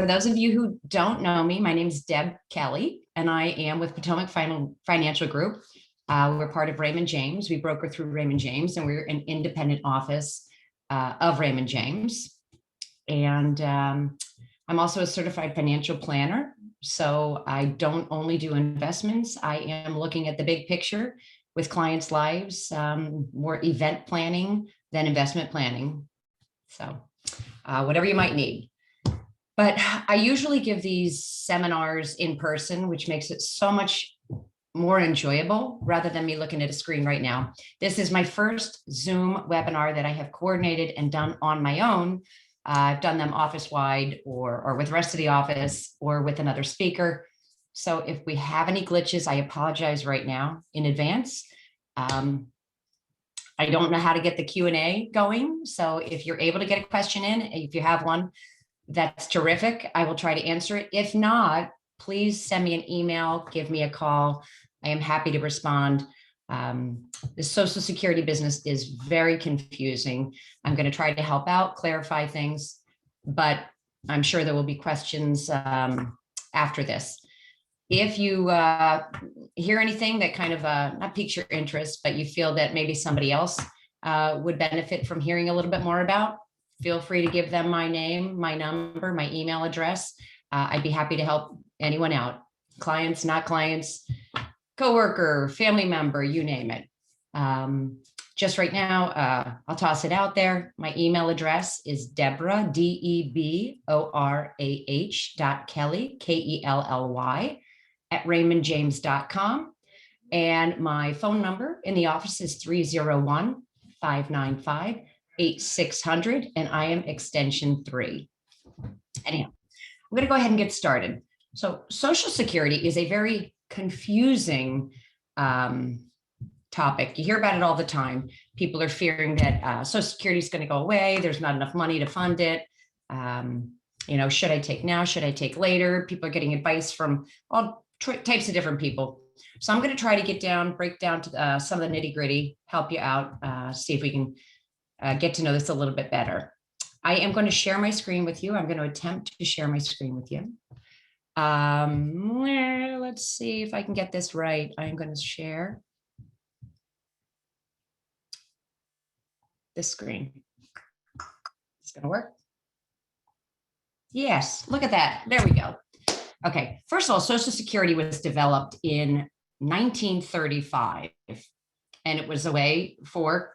For those of you who don't know me, my name is Deb Kelly, and I am with Potomac Financial Group. We're part of Raymond James. We broker through Raymond James, and we're an independent office of Raymond James. And I'm also a certified financial planner. So I don't only do investments. I am looking at the big picture with clients' lives, more event planning than investment planning. So whatever you might need. But I usually give these seminars in person, which makes it so much more enjoyable rather than me looking at a screen right now. This is my first Zoom webinar that I have coordinated and done on my own. I've done them office-wide or with the rest of the office or with another speaker. So if we have any glitches, I apologize right now in advance. I don't know how to get the Q&A going. So if you're able to get a question in, if you have one, that's terrific. I will try to answer it. If not, please send me an email, give me a call. I am happy to respond. The Social Security business is very confusing. I'm going to try to help out, clarify things, but I'm sure there will be questions after this. If you hear anything that kind of not piques your interest, but you feel that maybe somebody else would benefit from hearing a little bit more about, feel free to give them my name, my number, my email address. I'd be happy to help anyone out. Clients, not clients, coworker, family member, you name it. Just right now, I'll toss it out there. My email address is Deborah, DEBORAH.Kelly, KELLY, at raymondjames.com. And my phone number in the office is 301-595-8600, and I am extension 3. Anyhow, I'm going to go ahead and get started. So Social Security is a very confusing topic. You hear about it all the time. People are fearing that Social Security is going to go away. There's not enough money to fund it. Should I take now? Should I take later? People are getting advice from all types of different people. So I'm going to try to break down to some of the nitty gritty, help you out, see if we can get to know this a little bit better. I am going to share my screen with you. I'm going to attempt to share my screen with you. Let's see if I can get this right. I'm going to share this screen. It's going to work. Yes, look at that. There we go. Okay, first of all, Social Security was developed in 1935, and it was a way for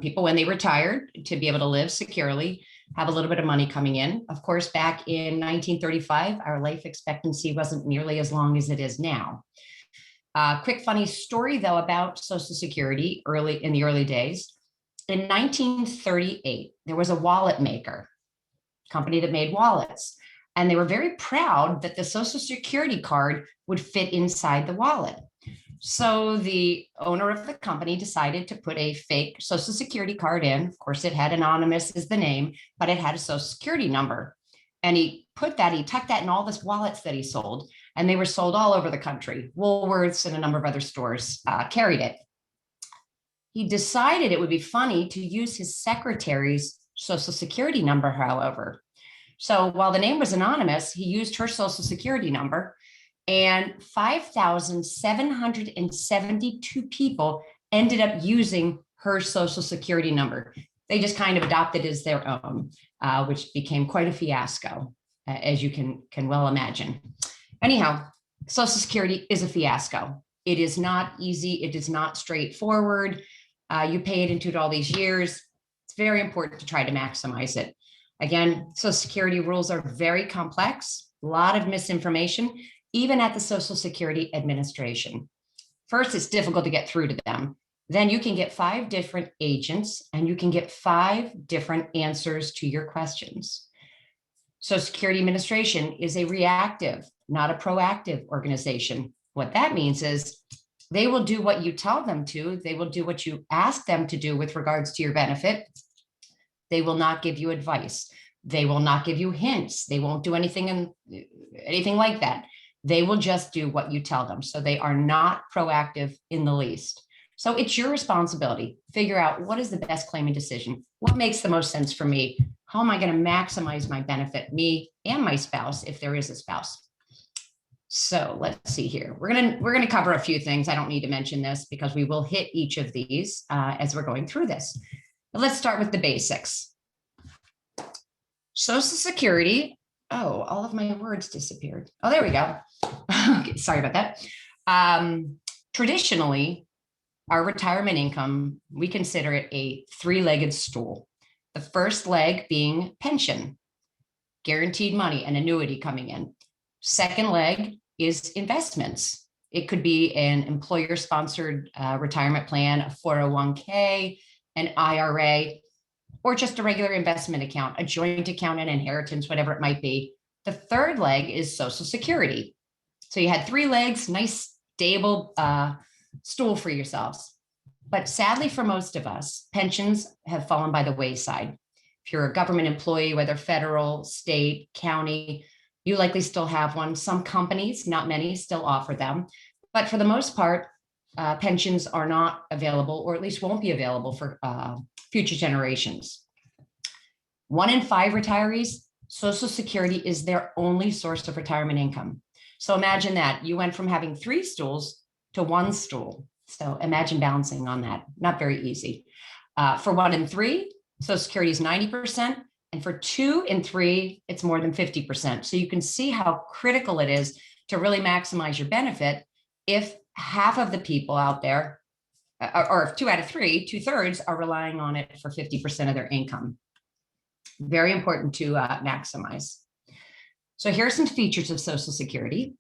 people when they retired to be able to live securely, have a little bit of money coming in. Of course, back in 1935, our life expectancy wasn't nearly as long as it is now. Quick funny story though about Social Security in the early days. In 1938, there was a wallet maker company that made wallets, and they were very proud that the Social Security card would fit inside the wallet. So the owner of the company decided to put a fake Social Security card in. Of course, it had anonymous as the name, but it had a Social Security number. And he tucked that in all the wallets that he sold, and they were sold all over the country. Woolworths and a number of other stores carried it. He decided it would be funny to use his secretary's Social Security number, however. So while the name was anonymous, he used her Social Security number, and 5,772 people ended up using her Social Security number. They just kind of adopted it as their own, which became quite a fiasco, as you can well imagine. Anyhow, Social Security is a fiasco. It is not easy. It is not straightforward. You pay it into all these years. It's very important to try to maximize it. Again, Social Security rules are very complex, a lot of misinformation, even at the Social Security Administration. First, it's difficult to get through to them. Then you can get 5 different agents and you can get 5 different answers to your questions. Social Security Administration is a reactive, not a proactive organization. What that means is they will do what you tell them to. They will do what you ask them to do with regards to your benefit. They will not give you advice. They will not give you hints. They won't do anything like that. They will just do what you tell them. So they are not proactive in the least. So it's your responsibility. Figure out what is the best claiming decision. What makes the most sense for me? How am I going to maximize my benefit, me and my spouse, if there is a spouse? So let's see here. We're gonna cover a few things. I don't need to mention this because we will hit each of these as we're going through this. But let's start with the basics. Social Security. Oh, all of my words disappeared. Oh, there we go. Okay, sorry about that. Traditionally, our retirement income, we consider it a three-legged stool. The first leg being pension, guaranteed money, an annuity coming in. Second leg is investments. It could be an employer-sponsored retirement plan, a 401k, an IRA, or just a regular investment account, a joint account, an inheritance, whatever it might be. The third leg is Social Security. So you had three legs, nice, stable stool for yourselves. But sadly, for most of us, pensions have fallen by the wayside. If you're a government employee, whether federal, state, county, you likely still have one. Some companies, not many, still offer them. But for the most part, pensions are not available, or at least won't be available for future generations. 1 in 5 retirees, Social Security is their only source of retirement income. So imagine that. You went from having 3 stools to 1 stool. So imagine balancing on that. Not very easy. For 1 in 3, Social Security is 90%. And for 2 in 3, it's more than 50%. So you can see how critical it is to really maximize your benefit if half of the people out there, or if 2 out of 3, 2/3 are relying on it for 50% of their income. Very important to maximize. So here are some features of Social Security.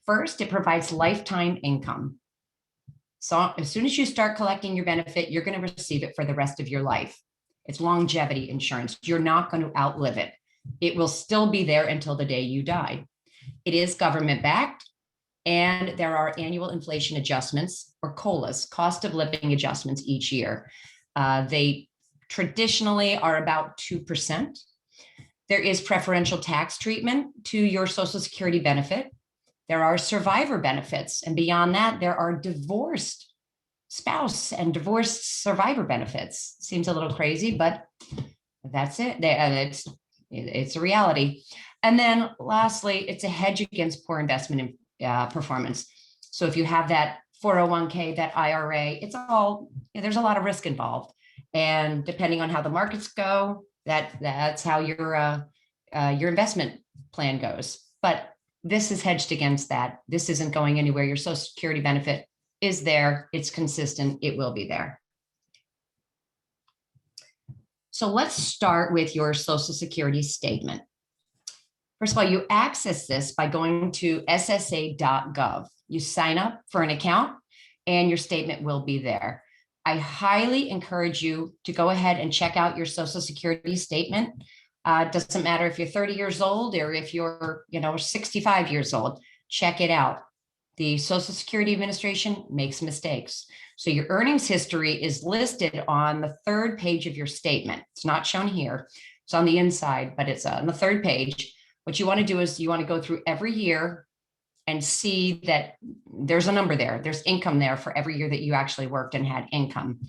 First, it provides lifetime income. So as soon as you start collecting your benefit, you're going to receive it for the rest of your life. It's longevity insurance. You're not going to outlive it. It will still be there until the day you die. It is government backed, and there are annual inflation adjustments, or COLAs, cost of living adjustments, each year. They traditionally are about 2%. There is preferential tax treatment to your Social Security benefit. There are survivor benefits, and beyond that, there are divorced spouse and divorced survivor benefits. Seems a little crazy, but that's it. It's a reality. And then lastly, it's a hedge against poor investment performance. So if you have that 401k, that IRA, it's all, there's a lot of risk involved. And depending on how the markets go, that's how your investment plan goes. But this is hedged against that. This isn't going anywhere. Your Social Security benefit is there. It's consistent. It will be there. So let's start with your Social Security statement. First of all, you access this by going to ssa.gov. You sign up for an account and your statement will be there. I highly encourage you to go ahead and check out your Social Security statement. It doesn't matter if you're 30 years old or if you're 65 years old. Check it out. The Social Security Administration makes mistakes. So your earnings history is listed on the 3rd page of your statement. It's not shown here. It's on the inside, but it's on the 3rd page. What you want to do is you want to go through every year and see that there's a number there. There's income there for every year that you actually worked and had income.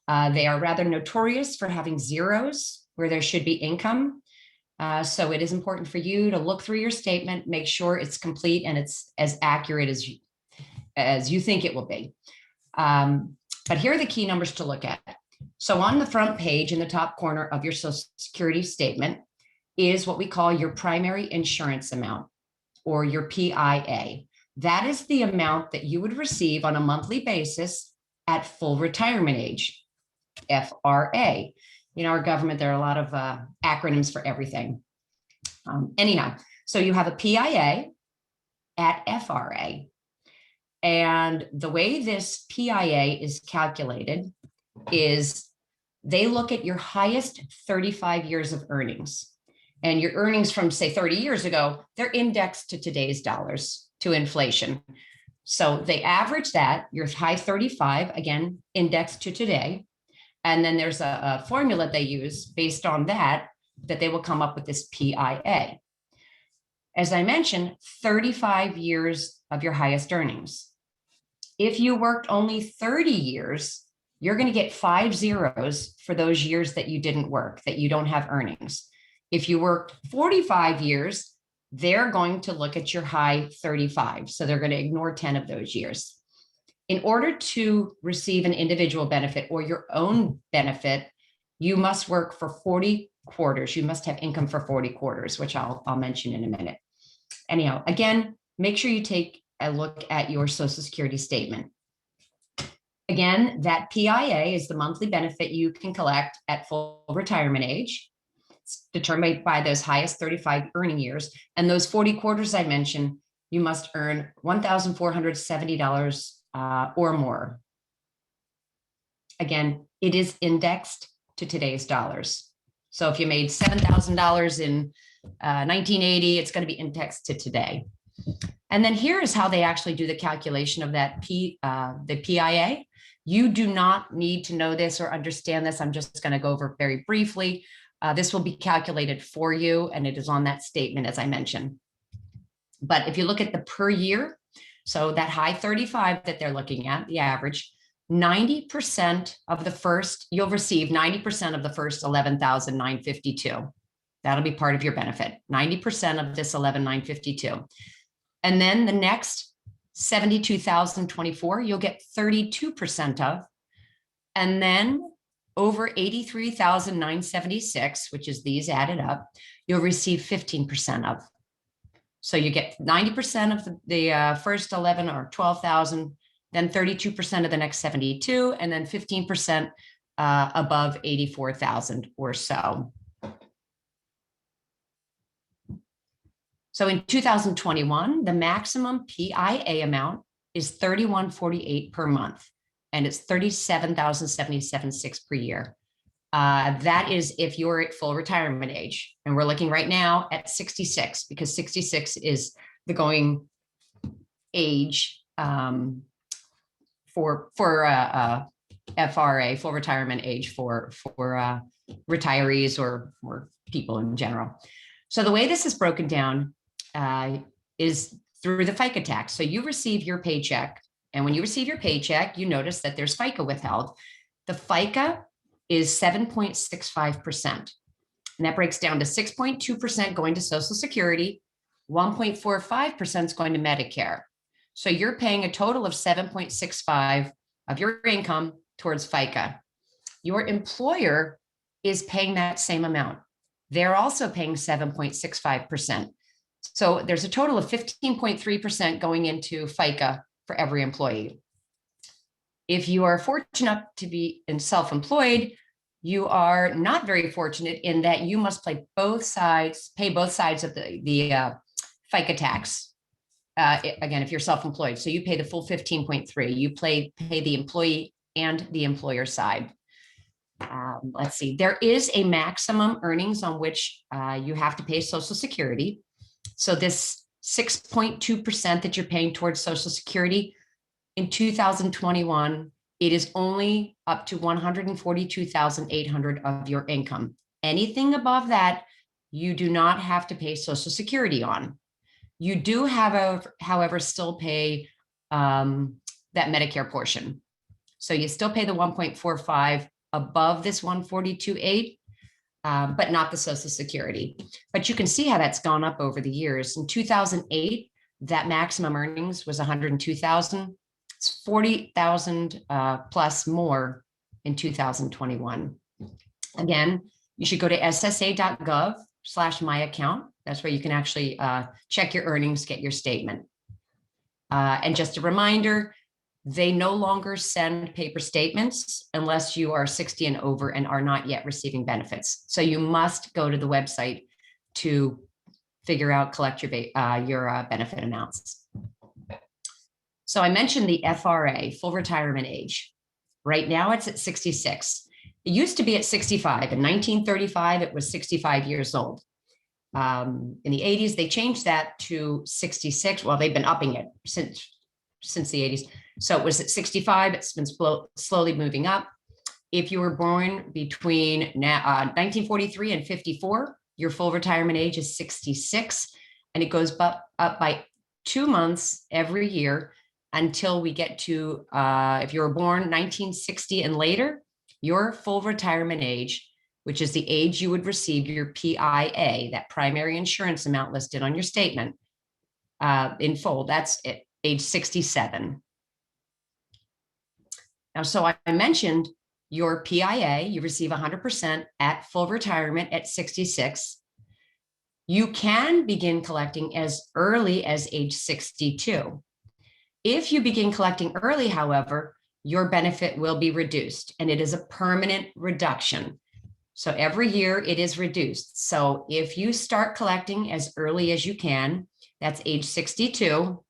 They are rather notorious for having zeros where there should be income. So it is important for you to look through your statement, make sure it's complete and it's as accurate as you think it will be. But here are the key numbers to look at. So on the front page in the top corner of your Social Security statement is what we call your primary insurance amount, or your PIA. That is the amount that you would receive on a monthly basis at full retirement age, FRA. In our government, there are a lot of acronyms for everything. Anyhow, so you have a PIA at FRA. And the way this PIA is calculated is they look at your highest 35 years of earnings. And your earnings from, say, 30 years ago, they're indexed to today's dollars, to inflation. So they average that, your high 35, again, indexed to today. And then there's a formula they use based on that they will come up with this PIA. As I mentioned, 35 years of your highest earnings. If you worked only 30 years, you're going to get 5 zeros for those years that you didn't work, that you don't have earnings. If you worked 45 years, they're going to look at your high 35. So they're going to ignore 10 of those years. In order to receive an individual benefit or your own benefit, you must work for 40 quarters. You must have income for 40 quarters, which I'll mention in a minute. Anyhow, again, make sure you take a look at your Social Security statement. Again, that PIA is the monthly benefit you can collect at full retirement age. It's determined by those highest 35 earning years. And those 40 quarters I mentioned, you must earn $1,470 or more. Again, it is indexed to today's dollars. So if you made $7,000 in 1980, it's going to be indexed to today. And then here is how they actually do the calculation of that the PIA. You do not need to know this or understand this. I'm just going to go over very briefly. This will be calculated for you, and it is on that statement, as I mentioned. But if you look at the per year, so that high 35 that they're looking at, the average, 90% of the first, you'll receive 90% of the first 11,952. That'll be part of your benefit, 90% of this 11,952. And then the next 72,024, you'll get 32% of. And then over 83,976, which is these added up, you'll receive 15% of. So you get 90% of the first 11 or 12,000, then 32% of the next 72, and then 15% above 84,000 or so. So in 2021, the maximum PIA amount is $31.48 per month, and it's $37,077.6 per year. That is if you're at full retirement age, and we're looking right now at 66, because 66 is the going age for FRA, full retirement age for retirees or people in general. So the way this is broken down is through the FICA tax. So you receive your paycheck, and when you receive your paycheck, you notice that there's FICA withheld. The FICA is 7.65%, and that breaks down to 6.2% going to Social Security, 1.45% is going to Medicare. So you're paying a total of 7.65 of your income towards FICA. Your employer is paying that same amount. They're also paying 7.65%. So there's a total of 15.3% going into FICA for every employee. If you are fortunate to be self-employed, you are not very fortunate in that you must pay both sides of the FICA tax. Again, if you're self-employed, so you pay the full 15.3. You pay the employee and the employer side. Let's see. There is a maximum earnings on which you have to pay Social Security. So this 6.2% that you're paying towards Social Security in 2021, it is only up to $142,800 of your income. Anything above that, you do not have to pay Social Security on. You do have, however, still pay that Medicare portion. So you still pay the 1.45 above this 142.8, but not the Social Security. But you can see how that's gone up over the years. In 2008, that maximum earnings was 102,000. It's 40,000 plus more in 2021. Again, you should go to ssa.gov/myaccount. That's where you can actually check your earnings, get your statement. And just a reminder, they no longer send paper statements unless you are 60 and over and are not yet receiving benefits. So you must go to the website to figure out, collect your benefit amounts. So I mentioned the FRA, full retirement age. Right now it's at 66. It used to be at 65. In 1935, it was 65 years old. In the 80s, they changed that to 66. Well, they've been upping it since the 80s. So it was at 65. It's been slowly moving up. If you were born between 1943 and 54, your full retirement age is 66, and it goes up by 2 months every year until we get to, if you were born 1960 and later, your full retirement age, which is the age you would receive your PIA, that primary insurance amount listed on your statement in full, that's it, age 67. Now, so I mentioned your PIA, you receive 100% at full retirement at 66. You can begin collecting as early as age 62. If you begin collecting early, however, your benefit will be reduced, and it is a permanent reduction. So every year it is reduced. So if you start collecting as early as you can, that's age 62,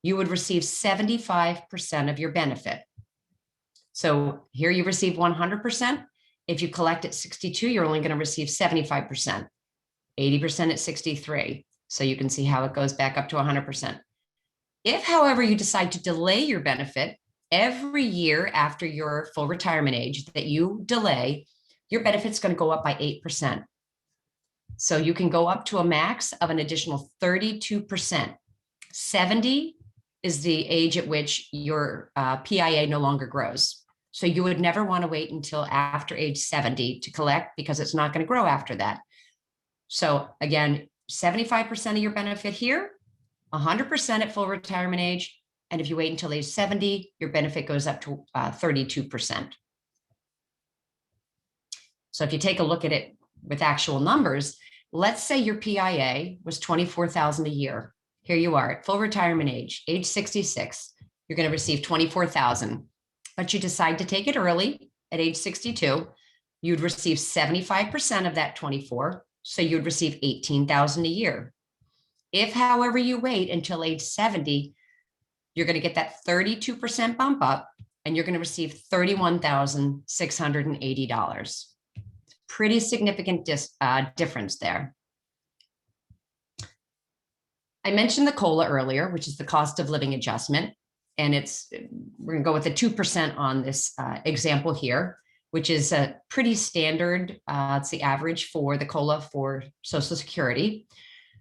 you would receive 75% of your benefit. So here you receive 100%. If you collect at 62, you're only going to receive 75%, 80% at 63. So you can see how it goes back up to 100%. If, however, you decide to delay your benefit every year after your full retirement age that you delay, your benefit's going to go up by 8%. So you can go up to a max of an additional 32%. 70 is the age at which your PIA no longer grows. So you would never want to wait until after age 70 to collect, because it's not going to grow after that. So again, 75% of your benefit here, 100% at full retirement age. And if you wait until age 70, your benefit goes up to 32%. So if you take a look at it with actual numbers, let's say your PIA was $24,000 a year. Here you are at full retirement age 66, you're going to receive $24,000, but you decide to take it early at age 62, you'd receive 75% of that 24. So you'd receive $18,000 a year. If, however, you wait until age 70, you're going to get that 32% bump up, and you're going to receive $31,680. Pretty significant difference there. I mentioned the COLA earlier, which is the cost of living adjustment. And we're going to go with the 2% on this example here, which is a pretty standard. It's the average for the COLA for Social Security.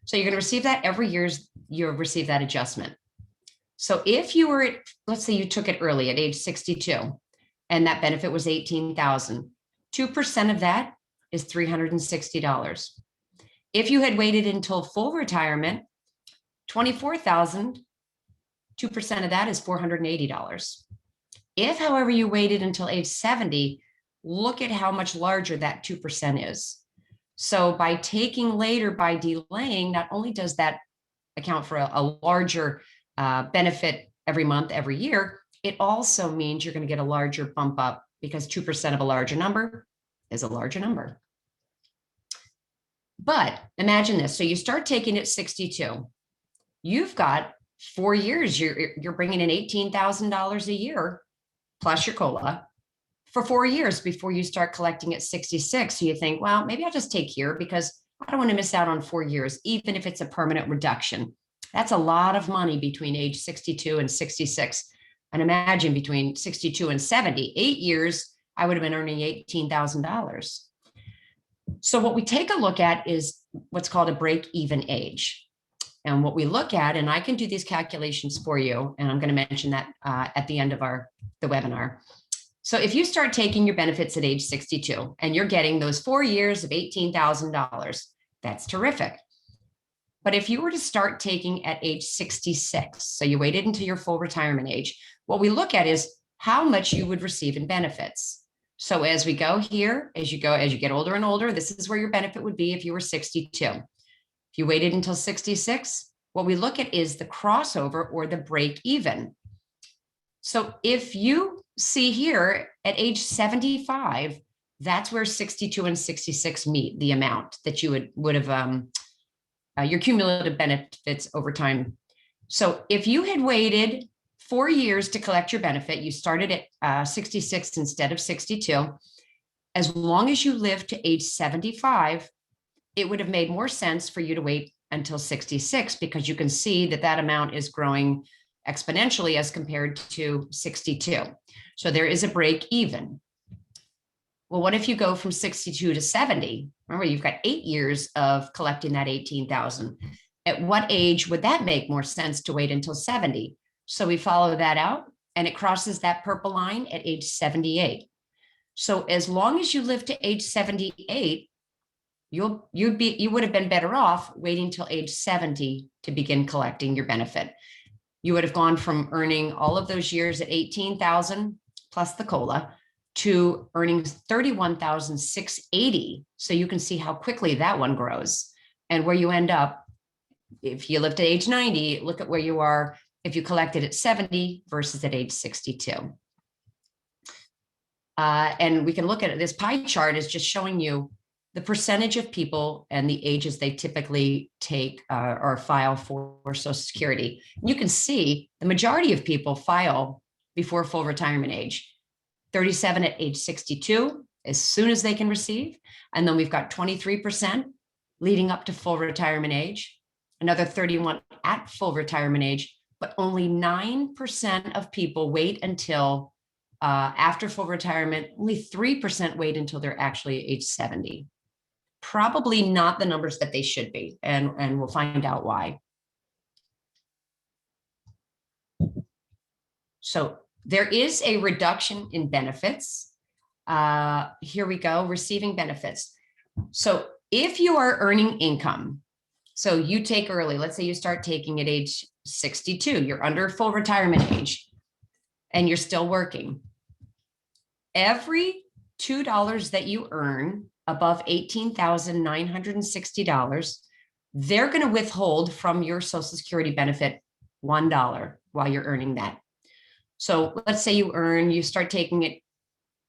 So you're going to receive that every year. You'll receive that adjustment. So if you were, let's say you took it early at age 62, and that benefit was $18,000, 2% of that is $360. If you had waited until full retirement, $24,000, 2% of that is $480. If, however, you waited until age 70, look at how much larger that 2% is. So by taking later, by delaying, not only does that account for a larger benefit every month, every year, it also means you're going to get a larger bump up, because 2% of a larger number is a larger number. But imagine this. So you start taking it 62. You've got 4 years. You're bringing in $18,000 a year plus your COLA for 4 years before you start collecting at 66. So you think, well, maybe I'll just take here because I don't want to miss out on 4 years, even if it's a permanent reduction. That's a lot of money between age 62 and 66. And imagine between 62 and 70, 8 years, I would have been earning $18,000. So what we take a look at is what's called a break-even age. And what we look at, and I can do these calculations for you, and I'm going to mention that at the end of the webinar. So if you start taking your benefits at age 62 and you're getting those 4 years of $18,000, that's terrific. But if you were to start taking at age 66, so you waited until your full retirement age, what we look at is how much you would receive in benefits. So as we go here, as you get older and older, this is where your benefit would be if you were 62. If you waited until 66, what we look at is the crossover or the break even. So if you see here at age 75, that's where 62 and 66 meet the amount that you would have your cumulative benefits over time. So if you had waited 4 years to collect your benefit, you started at 66 instead of 62, as long as you lived to age 75, it would have made more sense for you to wait until 66, because you can see that that amount is growing exponentially as compared to 62. So there is a break even. Well, what if you go from 62 to 70? Remember, you've got 8 years of collecting that $18,000. At what age would that make more sense to wait until 70? So we follow that out and it crosses that purple line at age 78. So as long as you live to age 78, you would have been better off waiting till age 70 to begin collecting your benefit. You would have gone from earning all of those years at 18,000 plus the COLA to earning 31,680. So you can see how quickly that one grows and where you end up. If you live to age 90, look at where you are if you collected at 70 versus at age 62. And we can look at it. This pie chart is just showing you the percentage of people and the ages they typically take or file for Social Security. You can see the majority of people file before full retirement age. 37 at age 62, as soon as they can receive. And then we've got 23% leading up to full retirement age, another 31 at full retirement age, but only 9% of people wait until after full retirement, only 3% wait until they're actually age 70. Probably not the numbers that they should be, and we'll find out why. So there is a reduction in benefits. Here we go, receiving benefits. So if you are earning income, so you take early, let's say you start taking at age 62, you're under full retirement age, and you're still working. Every $2 that you earn above $18,960, they're going to withhold from your Social Security benefit $1 while you're earning that. So let's say you start taking it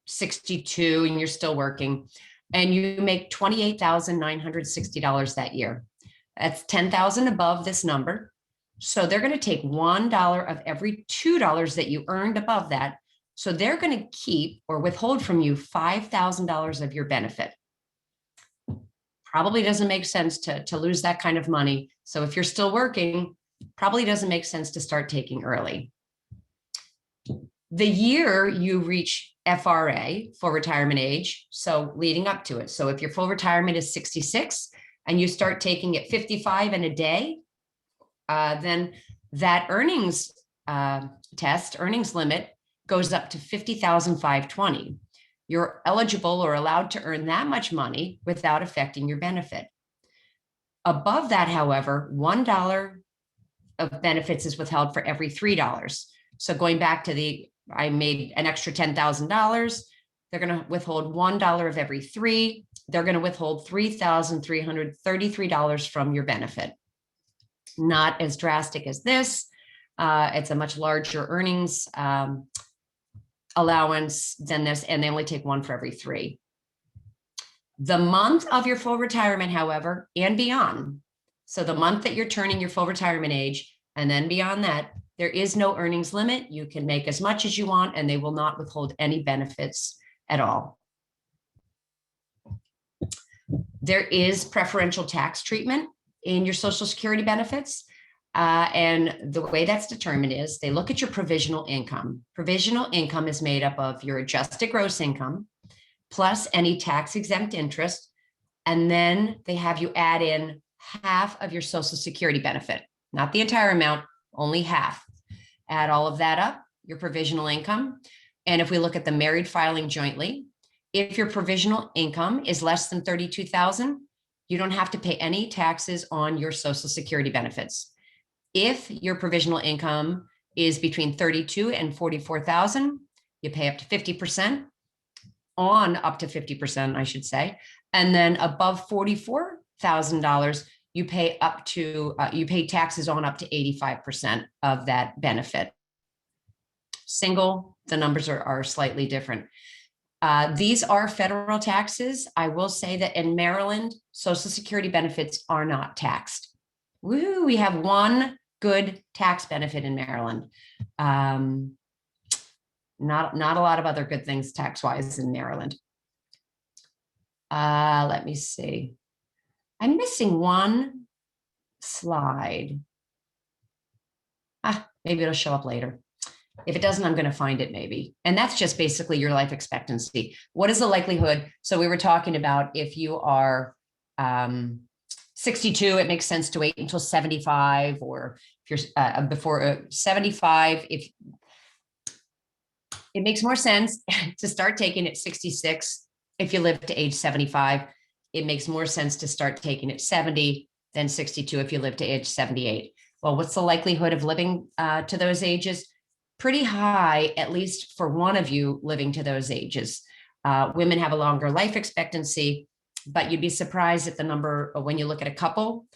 62 and you're still working and you make $28,960 that year. That's $10,000 above this number. So they're going to take $1 of every $2 that you earned above that. So they're going to keep or withhold from you $5,000 of your benefit. Probably doesn't make sense to lose that kind of money. So if you're still working, probably doesn't make sense to start taking early. The year you reach FRA, full retirement age, so leading up to it. So if your full retirement is 66 and you start taking it 55 and a day, then that earnings limit goes up to $50,520. You're eligible or allowed to earn that much money without affecting your benefit. Above that, however, $1 of benefits is withheld for every $3. So going back to I made an extra $10,000, they're going to withhold $1 of every $3. They're going to withhold $3,333 from your benefit. Not as drastic as this. It's a much larger earnings allowance than this, and they only take one for every $3. The month of your full retirement, however, and beyond, so the month that you're turning your full retirement age, and then beyond that, there is no earnings limit. You can make as much as you want, and they will not withhold any benefits at all. There is preferential tax treatment in your Social Security benefits. And the way that's determined is they look at your provisional income. Provisional income is made up of your adjusted gross income plus any tax exempt interest. And then they have you add in half of your Social Security benefit, not the entire amount, only half. Add all of that up, your provisional income. And if we look at the married filing jointly, if your provisional income is less than $32,000, you don't have to pay any taxes on your Social Security benefits. If your provisional income is between $32,000 and $44,000, you pay up to 50% on up to 50%, I should say. And then above $44,000, you pay up to, you pay taxes on up to 85% of that benefit. Single, the numbers are slightly different. These are federal taxes. I will say that in Maryland, Social Security benefits are not taxed. Woo, we have one good tax benefit in Maryland. Not a lot of other good things tax-wise in Maryland. Let me see. I'm missing one slide. Maybe it'll show up later. If it doesn't, I'm going to find it maybe. And that's just basically your life expectancy. What is the likelihood? So we were talking about if you are 62, it makes sense to wait until 75, or if you're before 75, if it makes more sense to start taking at 66. If you live to age 75, it makes more sense to start taking at 70 than 62 if you live to age 78. Well, what's the likelihood of living to those ages? Pretty high, at least for one of you living to those ages. Women have a longer life expectancy, but you'd be surprised at the number when you look at a couple.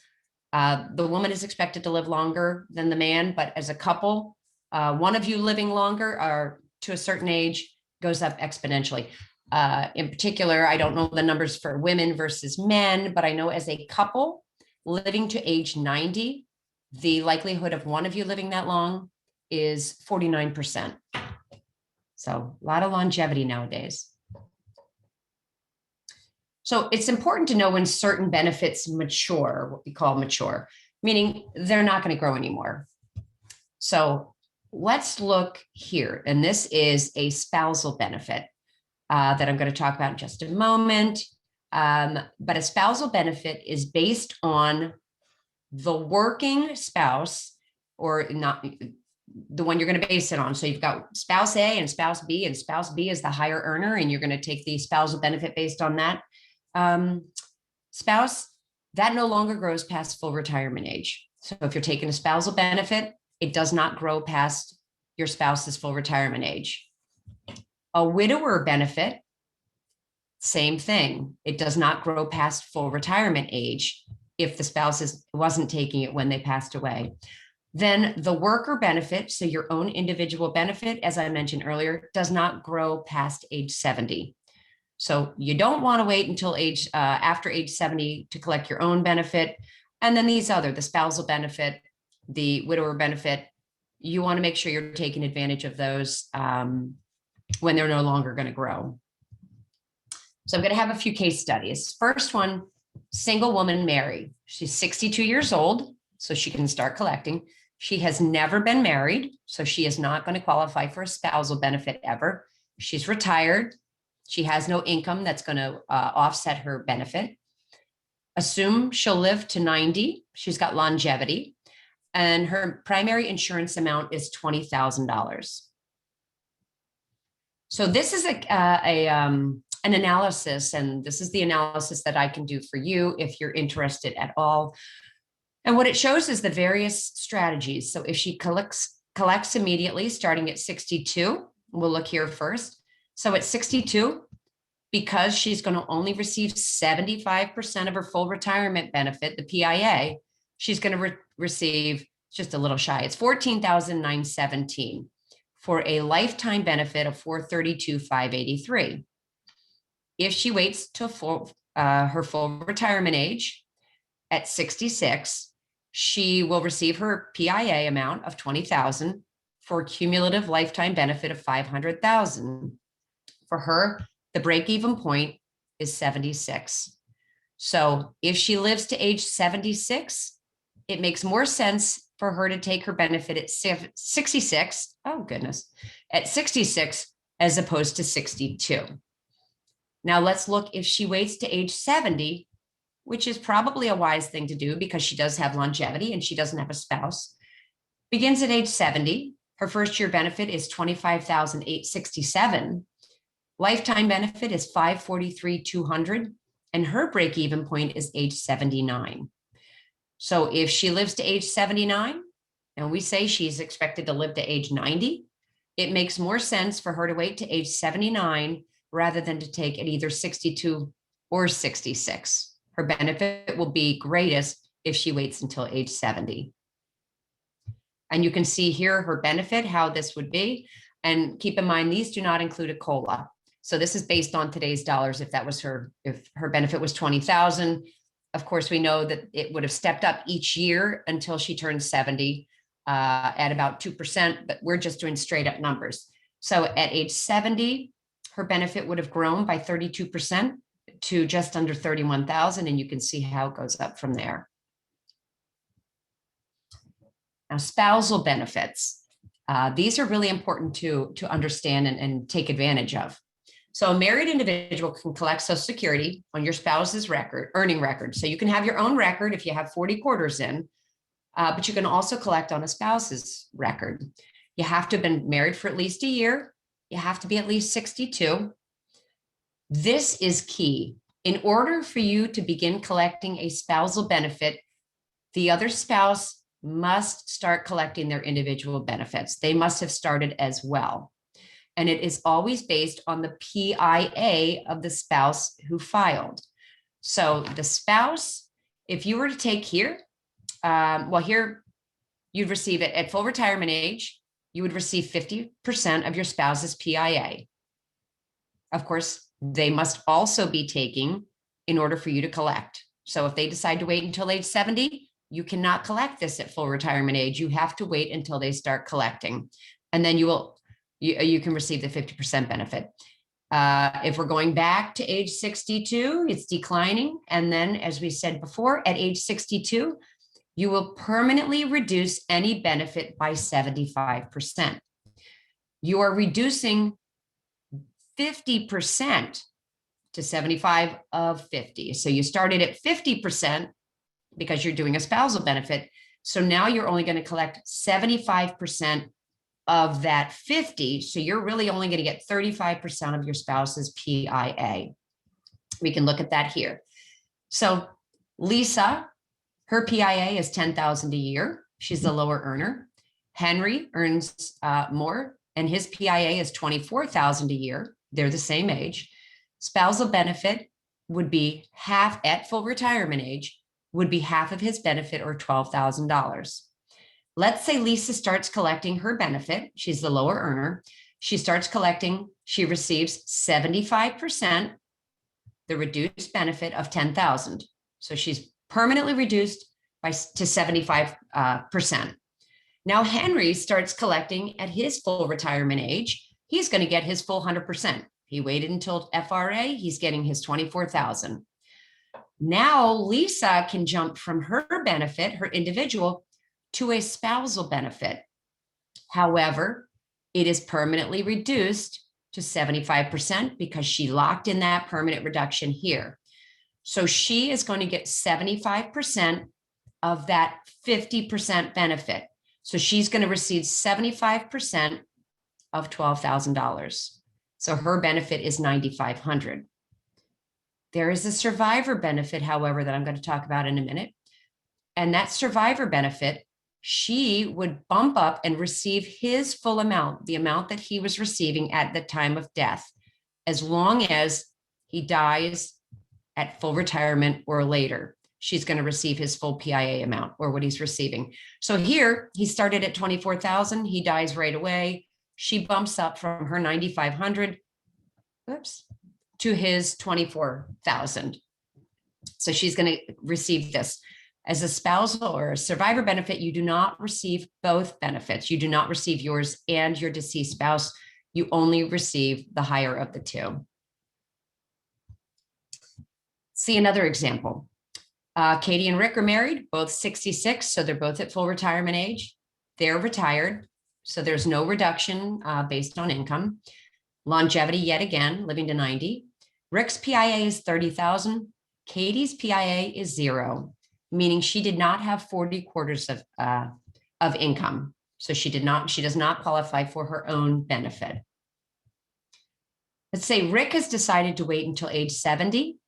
The woman is expected to live longer than the man, but as a couple, one of you living longer or to a certain age goes up exponentially. In particular, I don't know the numbers for women versus men, but I know as a couple living to age 90, the likelihood of one of you living that long is 49%. So a lot of longevity nowadays. So it's important to know when certain benefits mature, what we call mature, meaning they're not going to grow anymore. So let's look here. And this is a spousal benefit that I'm going to talk about in just a moment. But a spousal benefit is based on the working spouse, or not the one you're going to base it on. So you've got spouse A and spouse B, and spouse B is the higher earner, and you're going to take the spousal benefit based on that spouse. That no longer grows past full retirement age. So if you're taking a spousal benefit, it does not grow past your spouse's full retirement age. A widower benefit, same thing. It does not grow past full retirement age if the spouse wasn't taking it when they passed away. Then the worker benefit, so your own individual benefit, as I mentioned earlier, does not grow past age 70. So you don't want to wait until after age 70 to collect your own benefit. And then the spousal benefit, the widower benefit, you want to make sure you're taking advantage of those when they're no longer going to grow. So I'm going to have a few case studies. First one, single woman, Mary. She's 62 years old, so she can start collecting. She has never been married, so she is not going to qualify for a spousal benefit ever. She's retired. She has no income that's going to offset her benefit. Assume she'll live to 90. She's got longevity, and her primary insurance amount is $20,000. So this is an analysis, and this is the analysis that I can do for you if you're interested at all. And what it shows is the various strategies. So if she collects immediately, starting at 62, we'll look here first. So at 62, because she's going to only receive 75% of her full retirement benefit, the PIA, she's going to receive just a little shy. It's $14,917 for a lifetime benefit of $432,583. If she waits till her full retirement age at 66, she will receive her PIA amount of $20,000 for a cumulative lifetime benefit of $500,000. For her, the break-even point is 76. So if she lives to age 76, it makes more sense for her to take her benefit at 66. Oh, goodness. At 66 as opposed to 62. Now let's look if she waits to age 70, which is probably a wise thing to do because she does have longevity and she doesn't have a spouse. Begins at age 70. Her first year benefit is $25,867. Lifetime benefit is $543,200, and her break-even point is age 79. So if she lives to age 79, and we say she's expected to live to age 90, it makes more sense for her to wait to age 79 rather than to take at either 62 or 66. Her benefit will be greatest if she waits until age 70. And you can see here her benefit, how this would be. And keep in mind, these do not include a COLA. So this is based on today's dollars. If her benefit was 20,000, of course, we know that it would have stepped up each year until she turned 70 at about 2%, but we're just doing straight up numbers. So at age 70, her benefit would have grown by 32% to just under 31,000, and you can see how it goes up from there. Now, spousal benefits. These are really important to understand and take advantage of. So a married individual can collect Social Security on your spouse's earning record. So you can have your own record if you have 40 quarters in, but you can also collect on a spouse's record. You have to have been married for at least a year. You have to be at least 62. This is key. In order for you to begin collecting a spousal benefit, the other spouse must start collecting their individual benefits. They must have started as well. And it is always based on the PIA of the spouse who filed. So the spouse, if you were to take here, here you'd receive it at full retirement age, you would receive 50% of your spouse's PIA. Of course, they must also be taking in order for you to collect. So if they decide to wait until age 70, you cannot collect this at full retirement age. You have to wait until they start collecting. And then you can receive the 50% benefit. If we're going back to age 62, it's declining. And then, as we said before, at age 62, you will permanently reduce any benefit by 75%. You are reducing 50% to 75 of 50. So you started at 50% because you're doing a spousal benefit. So now you're only going to collect 75% of that 50. So you're really only going to get 35% of your spouse's PIA. We can look at that here. So Lisa, her PIA is $10,000 a year. She's the lower earner. Henry earns more, and his PIA is $24,000 a year. They're the same age. Spousal benefit would be half at full retirement age, would be half of his benefit, or $12,000. Let's say Lisa starts collecting her benefit. She's the lower earner. She starts collecting, she receives 75%, the reduced benefit of $10,000. So she's permanently reduced to 75%. Now Henry starts collecting at his full retirement age. He's going to get his full 100%. He waited until FRA, he's getting his $24,000. Now Lisa can jump from her benefit, her individual, to a spousal benefit. However, it is permanently reduced to 75% because she locked in that permanent reduction here. So she is going to get 75% of that 50% benefit. So she's going to receive 75% of $12,000. So her benefit is $9,500. There is a survivor benefit, however, that I'm going to talk about in a minute. And that survivor benefit, she would bump up and receive his full amount, the amount that he was receiving at the time of death, as long as he dies at full retirement or later. She's going to receive his full PIA amount, or what he's receiving. So here he started at $24,000. He dies right away. She bumps up from her $9,500 to his $24,000. So she's going to receive this. As a spousal or a survivor benefit, you do not receive both benefits. You do not receive yours and your deceased spouse. You only receive the higher of the two. See another example. Katie and Rick are married, both 66, so they're both at full retirement age. They're retired, so there's no reduction based on income. Longevity, yet again, living to 90. Rick's PIA is 30,000. Katie's PIA is 0, meaning she did not have 40 quarters of income. So she does not qualify for her own benefit. Let's say Rick has decided to wait until age 70.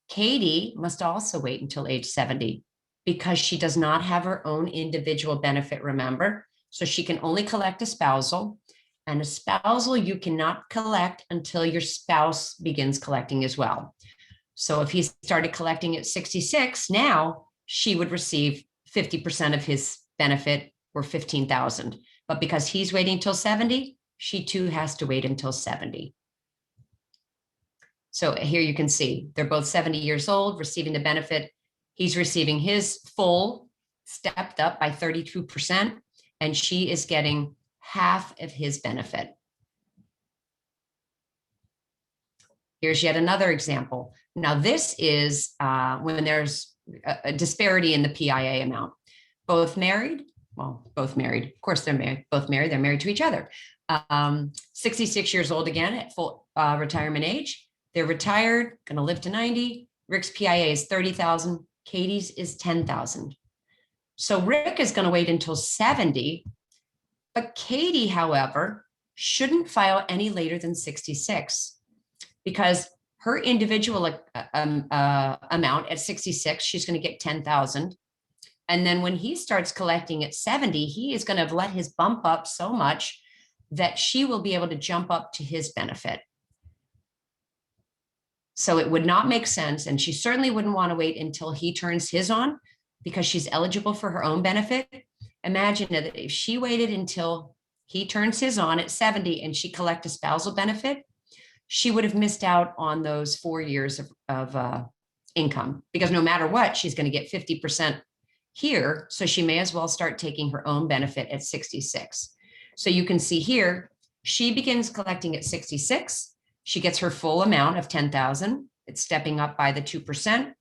Katie must also wait until age 70 because she does not have her own individual benefit, remember? So she can only collect a spousal, and a spousal you cannot collect until your spouse begins collecting as well. So if he started collecting at 66, now she would receive 50% of his benefit, or $15,000. But because he's waiting until 70, she too has to wait until 70. So here you can see they're both 70 years old, receiving the benefit. He's receiving his full, stepped up by 32%, and she is getting half of his benefit. Here's yet another example. Now this is when there's a disparity in the PIA amount. Both married, well, both married. Of course, they're married, both married. They're married to each other. 66 years old again at full retirement age. They're retired, going to live to 90. Rick's PIA is 30,000. Katie's is 10,000. So Rick is going to wait until 70. But Katie, however, shouldn't file any later than 66 because her individual amount at 66, she's going to get 10,000. And then when he starts collecting at 70, he is going to have let his bump up so much that she will be able to jump up to his benefit. So it would not make sense. And she certainly wouldn't want to wait until he turns his on because she's eligible for her own benefit. Imagine that if she waited until he turns his on at 70 and she collect a spousal benefit, she would have missed out on those 4 years of income because no matter what, she's going to get 50% here. So she may as well start taking her own benefit at 66. So you can see here, she begins collecting at 66. She gets her full amount of 10,000. It's stepping up by the 2%.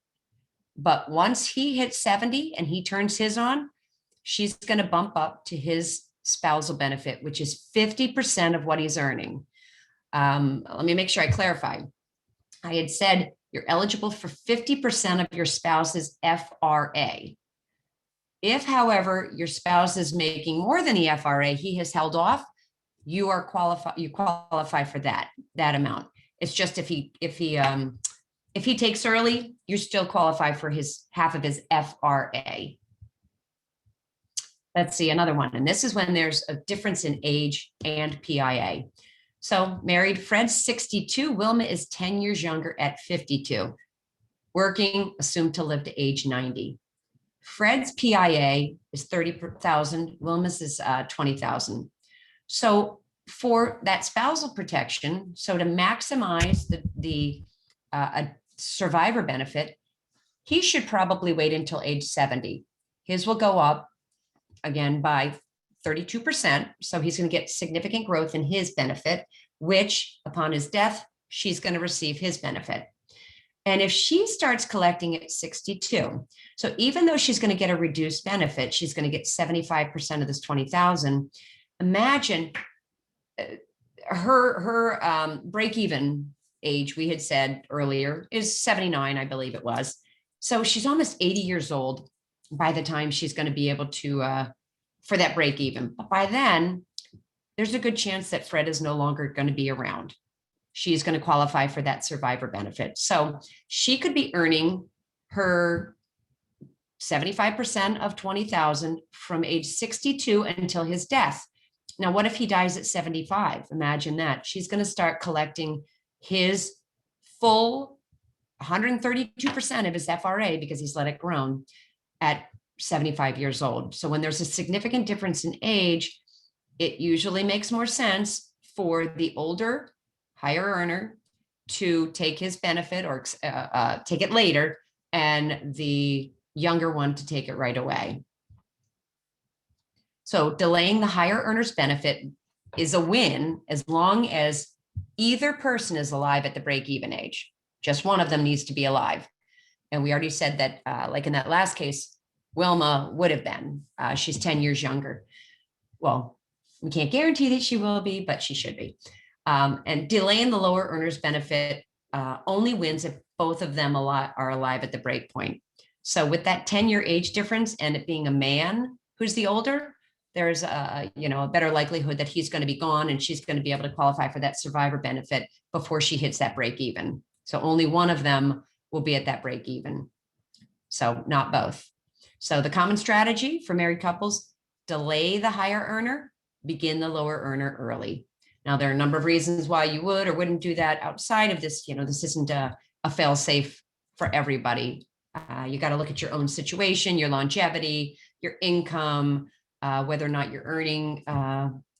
But once he hits 70 and he turns his on, she's going to bump up to his spousal benefit, which is 50% of what he's earning. Let me make sure I clarify. I had said you're eligible for 50% of your spouse's FRA. If, however, your spouse is making more than the FRA he has held off, you qualify for that amount. It's just if he takes early, you still qualify for his half of his FRA. Let's see another one. And this is when there's a difference in age and PIA. So married, Fred's 62, Wilma is 10 years younger at 52. Working, assumed to live to age 90. Fred's PIA is 30,000, Wilma's is 20,000. So for that spousal protection, so to maximize the survivor benefit, he should probably wait until age 70. His will go up again by 32%. So he's going to get significant growth in his benefit, which upon his death, she's going to receive his benefit. And if she starts collecting at 62, so even though she's going to get a reduced benefit, she's going to get 75% of this 20,000. Imagine her break-even age, we had said earlier, is 79, I believe it was. So she's almost 80 years old by the time she's going to be able to, for that break even. But by then, there's a good chance that Fred is no longer going to be around. She's going to qualify for that survivor benefit. So she could be earning her 75% of 20,000 from age 62 until his death. Now, what if he dies at 75? Imagine that. She's going to start collecting his full 132% of his FRA because he's let it grow at 75 years old. So when there's a significant difference in age, it usually makes more sense for the older, higher earner to take his benefit or take it later, and the younger one to take it right away. So delaying the higher earner's benefit is a win as long as either person is alive at the break-even age. Just one of them needs to be alive. And we already said that, like in that last case, Wilma would have been. She's 10 years younger. Well, we can't guarantee that she will be, but she should be. And delaying the lower earner's benefit only wins if both of them are alive at the break point. So with that 10-year age difference and it being a man who's the older, there's a better likelihood that he's going to be gone and she's going to be able to qualify for that survivor benefit before she hits that break even. So only one of them will be at that break even. So not both. So the common strategy for married couples, delay the higher earner, begin the lower earner early. Now, there are a number of reasons why you would or wouldn't do that outside of this. This isn't a fail-safe for everybody. You got to look at your own situation, your longevity, your income, whether or not you're earning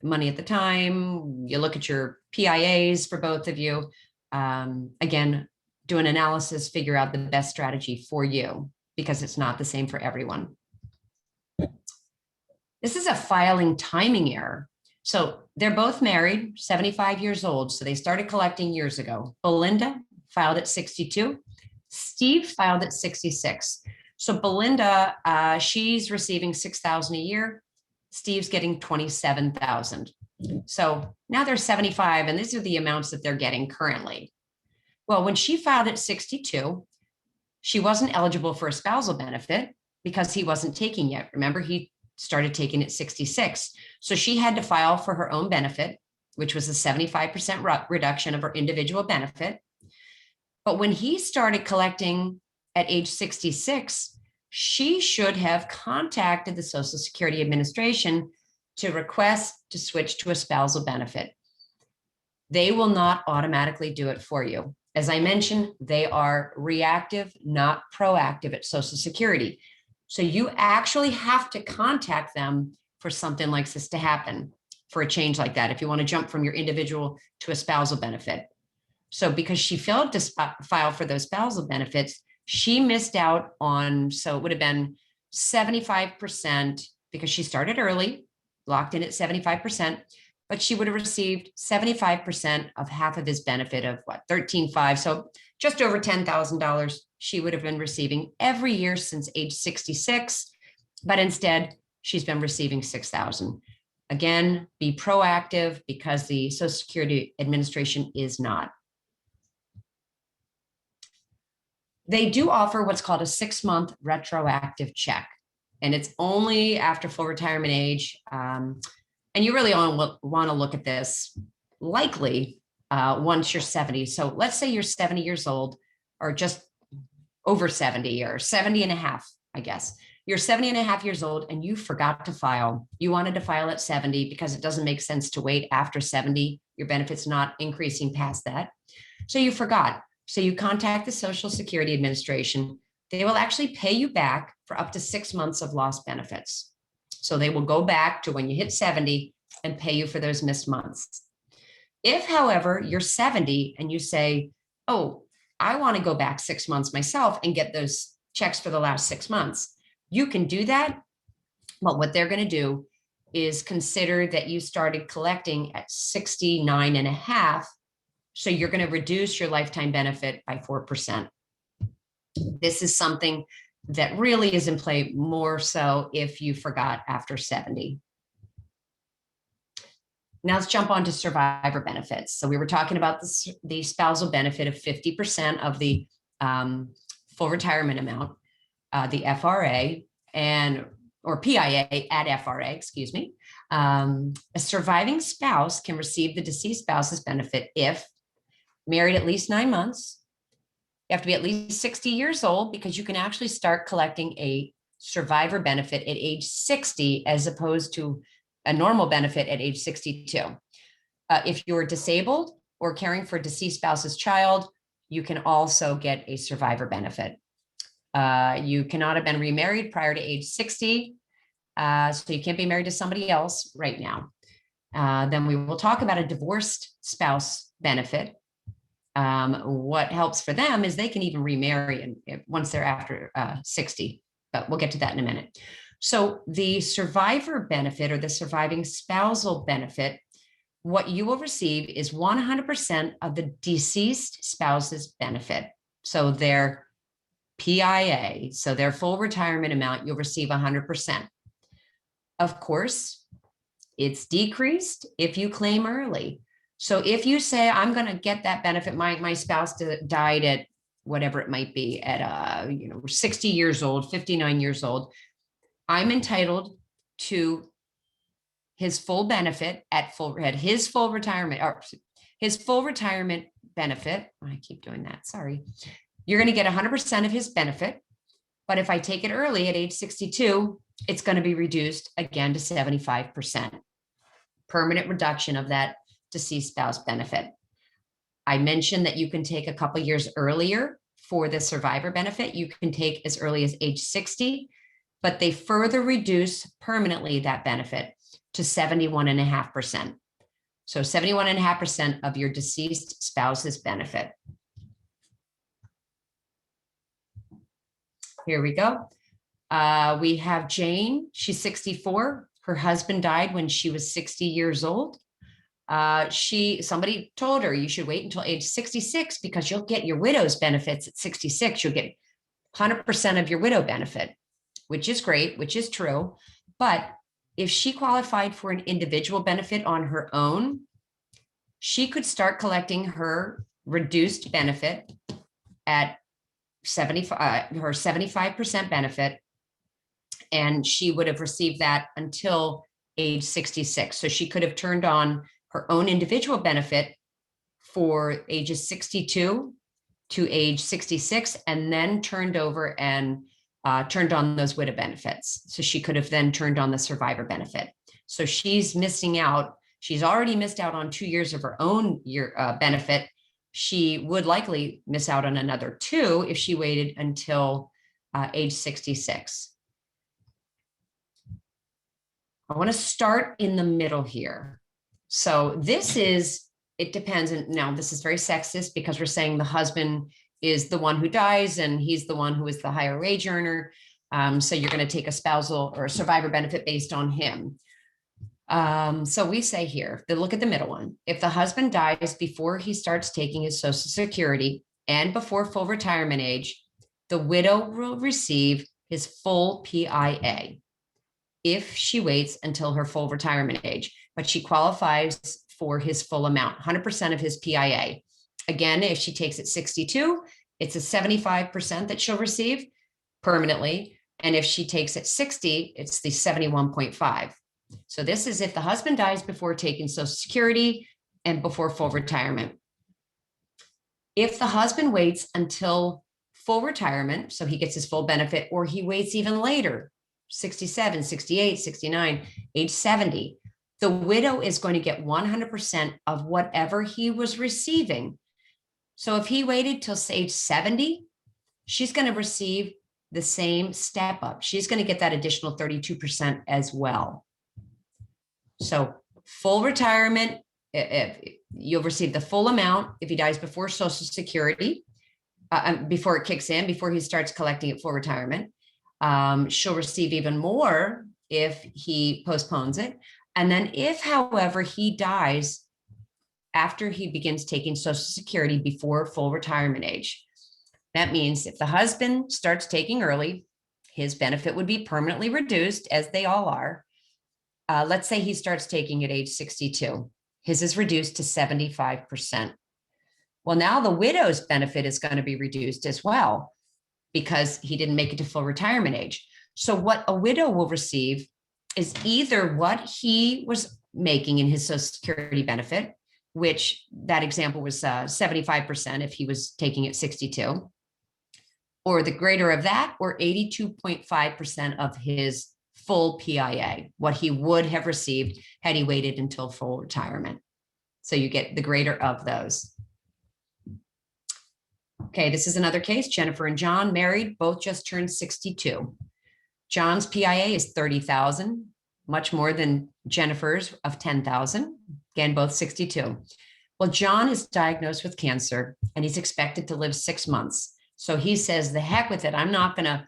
money at the time. You look at your PIAs for both of you. Again, do an analysis, figure out the best strategy for you because it's not the same for everyone. This is a filing timing error. So they're both married, 75 years old. So they started collecting years ago. Belinda filed at 62. Steve filed at 66. So Belinda, she's receiving $6,000 a year. Steve's getting 27,000. So now they're 75, and these are the amounts that they're getting currently. Well, when she filed at 62, she wasn't eligible for a spousal benefit because he wasn't taking yet. Remember, he started taking at 66. So she had to file for her own benefit, which was a 75% reduction of her individual benefit. But when he started collecting at age 66, she should have contacted the Social Security Administration to request to switch to a spousal benefit. They will not automatically do it for you. As I mentioned, they are reactive, not proactive at Social Security. So you actually have to contact them for something like this to happen, for a change like that, if you want to jump from your individual to a spousal benefit. So because she failed to file for those spousal benefits, she missed out on, so it would have been 75% because she started early, locked in at 75%, but she would have received 75% of half of his benefit of what, 13,500. So just over $10,000 she would have been receiving every year since age 66, but instead she's been receiving 6,000. Again, be proactive because the Social Security Administration is not. They do offer what's called a 6-month retroactive check, and it's only after full retirement age. And you really want to look at this likely once you're 70. So let's say you're 70 years old, or just over 70, or 70 and a half, I guess. You're 70 and a half years old and you forgot to file. You wanted to file at 70 because it doesn't make sense to wait after 70. Your benefit's not increasing past that. So you forgot. So you contact the Social Security Administration. They will actually pay you back for up to 6 months of lost benefits. So they will go back to when you hit 70 and pay you for those missed months. If, however, you're 70 and you say, oh, I want to go back 6 months myself and get those checks for the last 6 months, you can do that. But what they're going to do is consider that you started collecting at 69 and a half. So you're going to reduce your lifetime benefit by 4%. This is something that really is in play more so if you forgot after 70. Now let's jump on to survivor benefits. So we were talking about the spousal benefit of 50% of the full retirement amount, the FRA or PIA at FRA, excuse me. A surviving spouse can receive the deceased spouse's benefit if married at least 9 months. You have to be at least 60 years old because you can actually start collecting a survivor benefit at age 60 as opposed to a normal benefit at age 62. If you're disabled or caring for a deceased spouse's child, you can also get a survivor benefit. You cannot have been remarried prior to age 60, so you can't be married to somebody else right now. Then we will talk about a divorced spouse benefit. What helps for them is they can even remarry once they're after 60, but we'll get to that in a minute. So the survivor benefit or the surviving spousal benefit, what you will receive is 100% of the deceased spouse's benefit. So their PIA, so their full retirement amount, you'll receive 100%. Of course, it's decreased if you claim early. So if you say, I'm going to get that benefit, my spouse died at whatever it might be at 60 years old, 59 years old, I'm entitled to his full benefit at his full retirement, or his full retirement benefit. I keep doing that. Sorry. You're going to get 100% of his benefit. But if I take it early at age 62, it's going to be reduced again to 75%. Permanent reduction of that deceased spouse benefit. I mentioned that you can take a couple years earlier for the survivor benefit. You can take as early as age 60, but they further reduce permanently that benefit to 71.5%. So 71.5% of your deceased spouse's benefit. Here we go. We have Jane. She's 64. Her husband died when she was 60 years old. Somebody told her you should wait until age 66 because you'll get your widow's benefits at 66. You'll get 100% of your widow benefit, which is great, which is true. But if she qualified for an individual benefit on her own, she could start collecting her reduced benefit at 75, her 75% benefit, and she would have received that until age 66. So she could have turned on her own individual benefit for ages 62 to age 66, and then turned over and turned on those widow benefits. So she could have then turned on the survivor benefit. So she's missing out. She's already missed out on 2 years of her own benefit. She would likely miss out on another 2 if she waited until age 66. I want to start in the middle here. So this is, it depends. And now this is very sexist because we're saying the husband is the one who dies and he's the one who is the higher wage earner. So you're going to take a spousal or a survivor benefit based on him. So we say here, look at the middle one. If the husband dies before he starts taking his Social Security and before full retirement age, the widow will receive his full PIA if she waits until her full retirement age, but she qualifies for his full amount, 100% of his PIA. Again, if she takes it 62, it's a 75% that she'll receive permanently. And if she takes it 60, it's the 71.5. So this is if the husband dies before taking Social Security and before full retirement. If the husband waits until full retirement, so he gets his full benefit, or he waits even later, 67, 68, 69, age 70, the widow is going to get 100% of whatever he was receiving. So if he waited till age 70, she's going to receive the same step up. She's going to get that additional 32% as well. So full retirement, if you'll receive the full amount if he dies before Social Security, before it kicks in, before he starts collecting at full retirement. She'll receive even more if he postpones it. And then if, however, he dies after he begins taking Social Security before full retirement age, that means if the husband starts taking early, his benefit would be permanently reduced, as they all are. Let's say he starts taking at age 62. His is reduced to 75%. Well, now the widow's benefit is going to be reduced as well because he didn't make it to full retirement age. So what a widow will receive is either what he was making in his Social Security benefit, which that example was 75% if he was taking it 62, or the greater of that, or 82.5% of his full PIA, what he would have received had he waited until full retirement. So you get the greater of those. Okay, this is another case. Jennifer and John, married, both just turned 62. John's PIA is 30,000, much more than Jennifer's of 10,000. Again, both 62. Well, John is diagnosed with cancer and he's expected to live 6 months. So he says, the heck with it. I'm not going to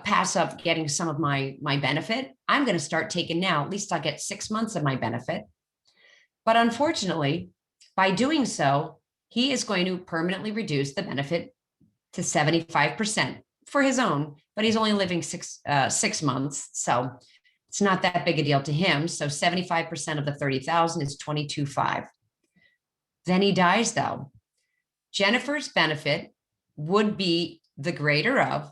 pass up getting some of my benefit. I'm going to start taking now. At least I'll get 6 months of my benefit. But unfortunately, by doing so, he is going to permanently reduce the benefit to 75% for his own, but he's only living 6 months. So it's not that big a deal to him. So 75% of the 30,000 is 22.5. Then he dies though. Jennifer's benefit would be the greater of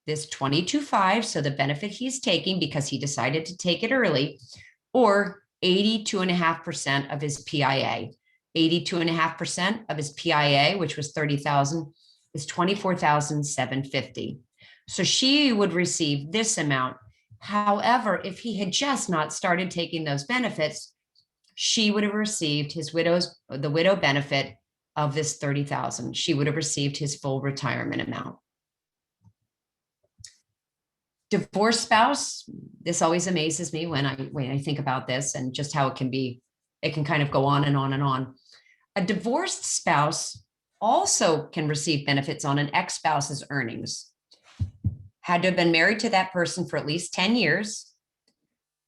this 22.5. So the benefit he's taking because he decided to take it early, or 82.5% of his PIA. 82.5% of his PIA, which was 30,000, is 24,750. So she would receive this amount. However, if he had just not started taking those benefits, she would have received the widow benefit of this 30,000. She would have received his full retirement amount. Divorced spouse, this always amazes me when I think about this and just how it can kind of go on and on and on. A divorced spouse also can receive benefits on an ex-spouse's earnings. Had to have been married to that person for at least 10 years.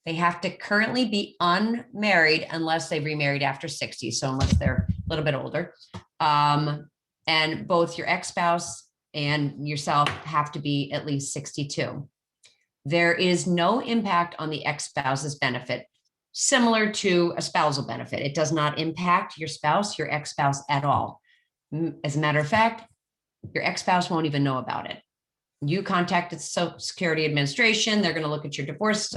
They have to currently be unmarried unless they remarried after 60. So unless they're a little bit older. And both your ex-spouse and yourself have to be at least 62. There is no impact on the ex-spouse's benefit, similar to a spousal benefit. It does not impact your spouse, your ex-spouse at all. As a matter of fact, your ex-spouse won't even know about it. You contacted Social Security Administration. They're going to look at your divorce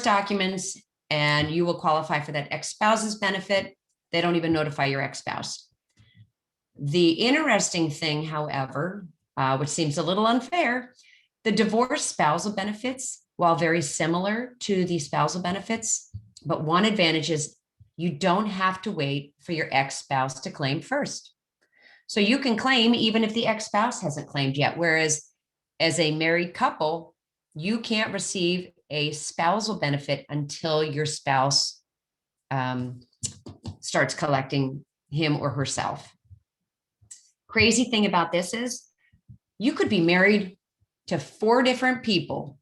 documents, and you will qualify for that ex-spouse's benefit. They don't even notify your ex-spouse. The interesting thing, however, which seems a little unfair, the divorce spousal benefits, while very similar to the spousal benefits, but one advantage is you don't have to wait for your ex-spouse to claim first. So you can claim even if the ex-spouse hasn't claimed yet, whereas as a married couple, you can't receive a spousal benefit until your spouse starts collecting him or herself. Crazy thing about this is you could be married to 4 different people,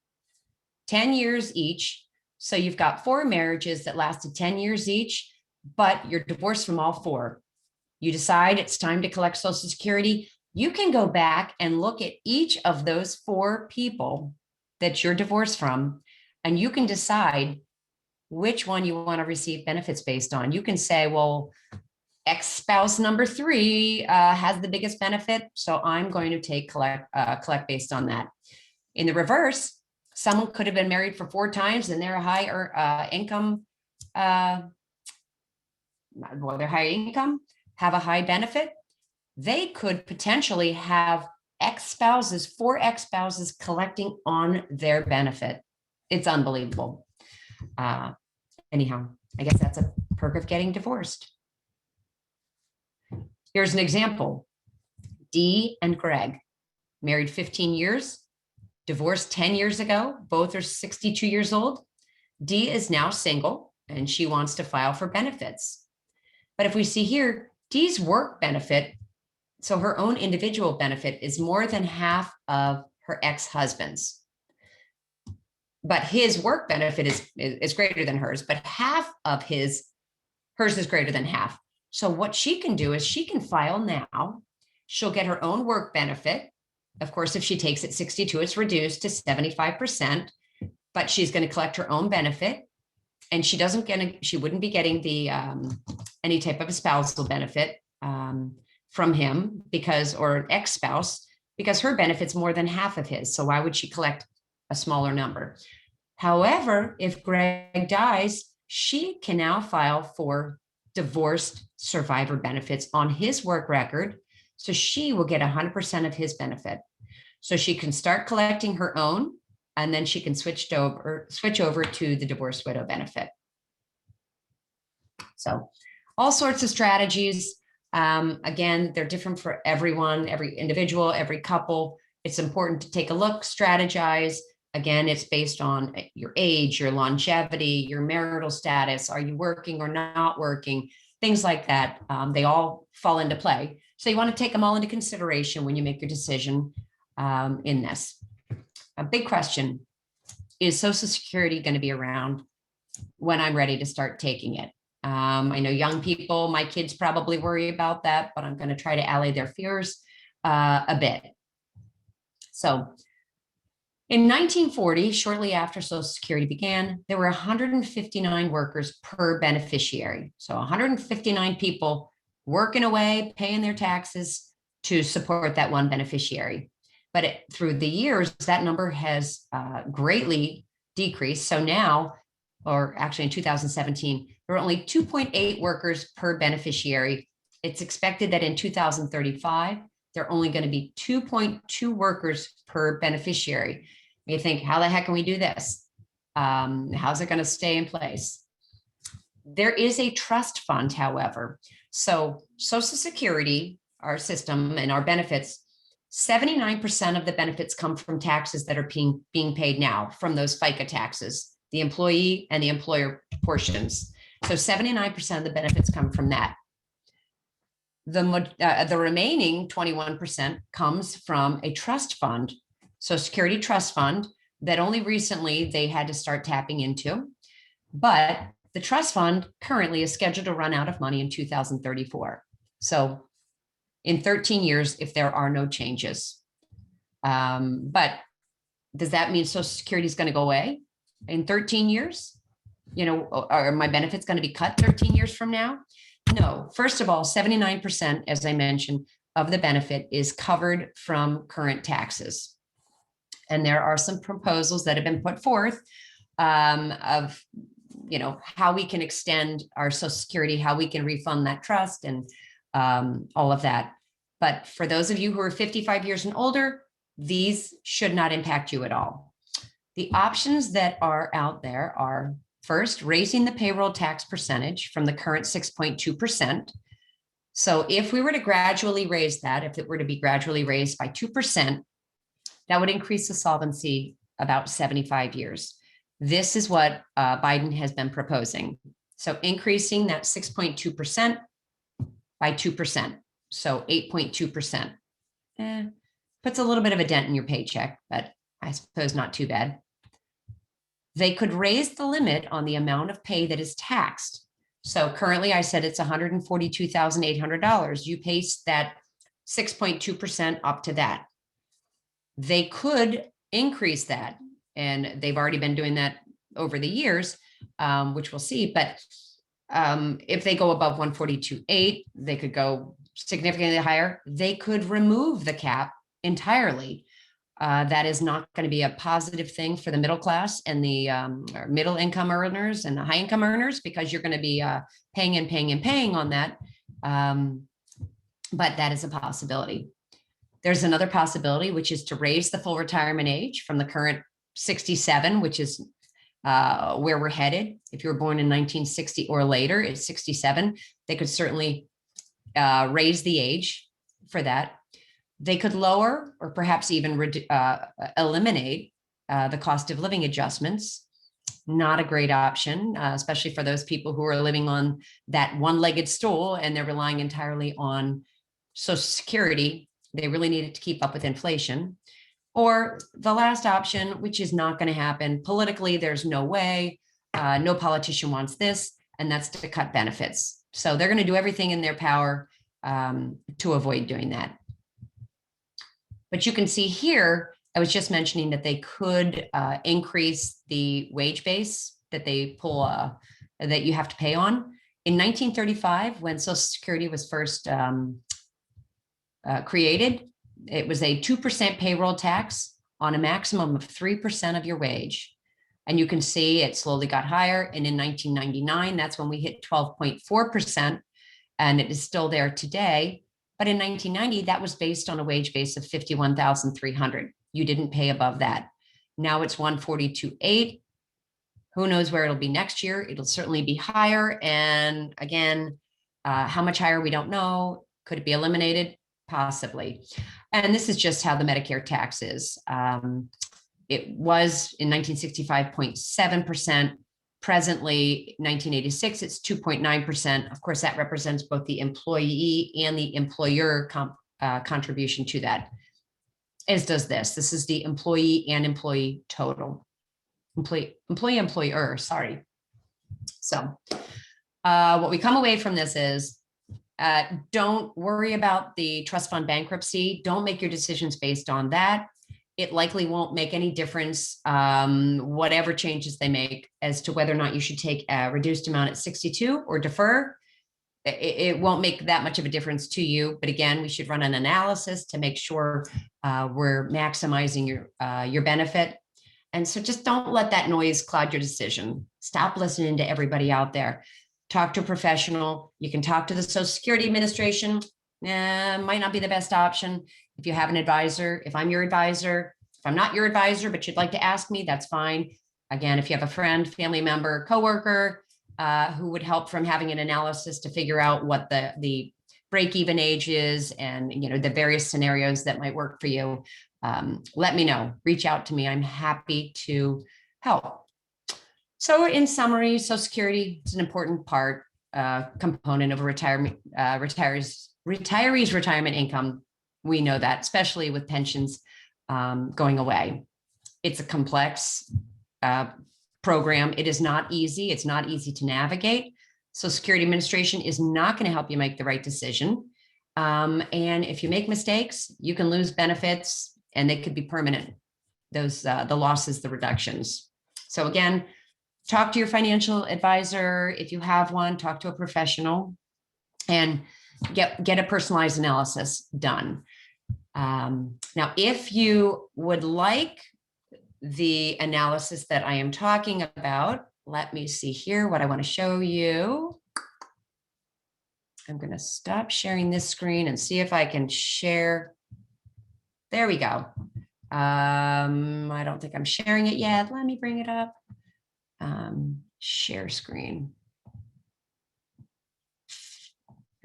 10 years each. So you've got 4 marriages that lasted 10 years each, but you're divorced from all 4. You decide it's time to collect Social Security. You can go back and look at each of those 4 people that you're divorced from, and you can decide which one you want to receive benefits based on. You can say, well, ex-spouse number 3 has the biggest benefit, so I'm going to collect based on that. In the reverse, someone could have been married for 4 times and they're a higher income, they're high income, have a high benefit. They could potentially have 4 ex-spouses collecting on their benefit. It's unbelievable. Anyhow, I guess that's a perk of getting divorced. Here's an example. Dee and Greg, married 15 years, divorced 10 years ago. Both are 62 years old. Dee is now single and she wants to file for benefits. But if we see here, Dee's work benefit, so her own individual benefit, is more than half of her ex-husband's. But his work benefit is greater than hers, but half of hers is greater than half. So what she can do is she can file now. She'll get her own work benefit. Of course, if she takes it 62, it's reduced to 75%, but she's going to collect her own benefit. And she wouldn't be getting the any type of a spousal benefit from him or an ex-spouse, because her benefit's more than half of his. So why would she collect a smaller number? However, if Greg dies, she can now file for divorced survivor benefits on his work record. So she will get 100% of his benefit. So she can start collecting her own, and then she can switch over to the divorced widow benefit. So all sorts of strategies. Again, they're different for everyone, every individual, every couple. It's important to take a look, strategize. Again, it's based on your age, your longevity, your marital status. Are you working or not working? Things like that. They all fall into play. So you want to take them all into consideration when you make your decision in this. A big question: is Social Security going to be around when I'm ready to start taking it? I know young people, my kids probably worry about that, but I'm going to try to allay their fears a bit. So in 1940, shortly after Social Security began, there were 159 workers per beneficiary. So 159 people working away, paying their taxes to support that one beneficiary. But through the years, that number has greatly decreased. So now, or actually in 2017, there are only 2.8 workers per beneficiary. It's expected that in 2035, there are only going to be 2.2 workers per beneficiary. You think, how the heck can we do this? How's it going to stay in place? There is a trust fund, however. So Social Security, our system and our benefits, 79% of the benefits come from taxes that are being paid now from those FICA taxes, the employee and the employer portions. So 79% of the benefits come from that. The remaining 21% comes from a trust fund, Social Security trust fund, that only recently they had to start tapping into. But the trust fund currently is scheduled to run out of money in 2034. So in 13 years, if there are no changes. But Does that mean Social Security is going to go away in 13 years? You know, are my benefits going to be cut 13 years from now? No. First of all, 79%, as I mentioned, of the benefit is covered from current taxes. And there are some proposals that have been put forth of, you know, how we can extend our Social Security, how we can refund that trust and all of that. But for those of you who are 55 years and older, these should not impact you at all. The options that are out there are, first, raising the payroll tax percentage from the current 6.2%. So if we were to gradually raise that, if it were to be gradually raised by 2%, that would increase the solvency about 75 years. This is what Biden has been proposing. So increasing that 6.2% by 2%. So 8.2%. Puts a little bit of a dent in your paycheck, but I suppose not too bad. They could raise the limit on the amount of pay that is taxed. So currently I said it's $142,800. You paste that 6.2% up to that. They could increase that, and they've already been doing that over the years, which we'll see. But if they go above 142.8, they could go significantly higher. They could remove the cap entirely. That is not going to be a positive thing for the middle class and the middle income earners and the high income earners, because you're going to be paying and paying and paying on that. But that is a possibility. There's another possibility, which is to raise the full retirement age from the current 67, which is where we're headed. If you were born in 1960 or later, it's 67. They could certainly raise the age for that. They could lower or perhaps even eliminate the cost of living adjustments. Not a great option, especially for those people who are living on that one-legged stool and they're relying entirely on Social Security. They really need it to keep up with inflation. Or the last option, which is not going to happen politically, there's no way, no politician wants this, and that's to cut benefits. So they're going to do everything in their power to avoid doing that. But you can see here, I was just mentioning that they could increase the wage base that they pull, that you have to pay on. In 1935, when Social Security was first created, it was a 2% payroll tax on a maximum of 3% of your wage. And you can see it slowly got higher. And in 1999, that's when we hit 12.4%, and it is still there today. But in 1990, that was based on a wage base of $51,300. You didn't pay above that. Now it's $142,800. Who knows where it'll be next year? It'll certainly be higher. And again, how much higher, we don't know. Could it be eliminated? Possibly. And this is just how the Medicare tax is. It was in 1965, 0.7%. Presently, 1986, it's 2.9%. Of course, that represents both the employee and the employer contribution to that, as does this. This is the employee and employee total. Employer, sorry. So what we come away from this is, don't worry about the trust fund bankruptcy. Don't make your decisions based on that. It likely won't make any difference, whatever changes they make, as to whether or not you should take a reduced amount at 62 or defer. It won't make that much of a difference to you. But again, we should run an analysis to make sure we're maximizing your benefit. And so just don't let that noise cloud your decision. Stop listening to everybody out there. Talk to a professional. You can talk to the Social Security Administration. Might not be the best option. If you have an advisor, if I'm your advisor, if I'm not your advisor, but you'd like to ask me, that's fine. Again, if you have a friend, family member, coworker who would help from having an analysis to figure out what the break-even age is, and the various scenarios that might work for you, let me know. Reach out to me. I'm happy to help. So in summary, Social Security is an important component of a retiree's retirement income. We know that, especially with pensions going away. It's a complex program. It is not easy. It's not easy to navigate. Social Security Administration is not going to help you make the right decision. And if you make mistakes, you can lose benefits, and they could be permanent. the losses, the reductions. So again, talk to your financial advisor. If you have one, talk to a professional and get a personalized analysis done. Now, if you would like the analysis that I am talking about, let me see here what I want to show you. I'm going to stop sharing this screen and see if I can share. There we go. I don't think I'm sharing it yet. Let me bring it up. Share screen.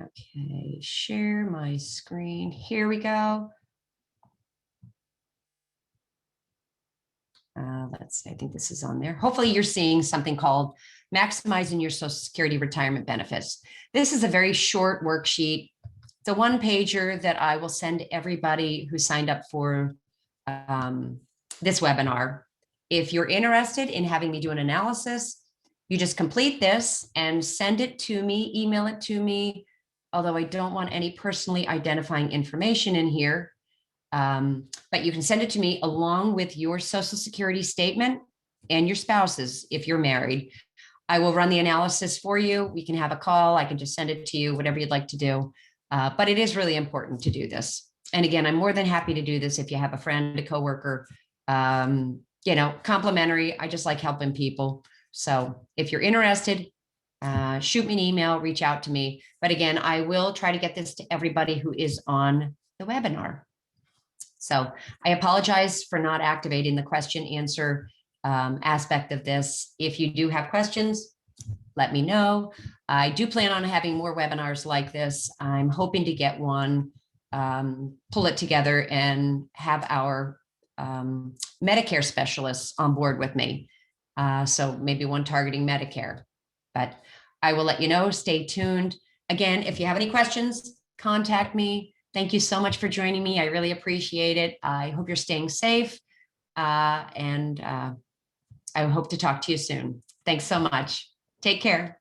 Okay, share my screen. Here we go. Let's see, I think this is on there. Hopefully you're seeing something called Maximizing Your Social Security Retirement Benefits. This is a very short worksheet. It's a one-pager that I will send everybody who signed up for this webinar. If you're interested in having me do an analysis, you just complete this and send it to me, email it to me, although I don't want any personally identifying information in here. But you can send it to me along with your Social Security statement and your spouse's if you're married. I will run the analysis for you. We can have a call. I can just send it to you, whatever you'd like to do. But it is really important to do this. And again, I'm more than happy to do this if you have a friend, a coworker, you know, complimentary. I just like helping people. So if you're interested, shoot me an email, reach out to me. But again, I will try to get this to everybody who is on the webinar. So I apologize for not activating the question answer aspect of this. If you do have questions, let me know. I do plan on having more webinars like this. I'm hoping to get one, pull it together and have our Medicare specialists on board with me. So maybe one targeting Medicare, but I will let you know. Stay tuned. Again, if you have any questions, contact me. Thank you so much for joining me. I really appreciate it. I hope you're staying safe and I hope to talk to you soon. Thanks so much. Take care.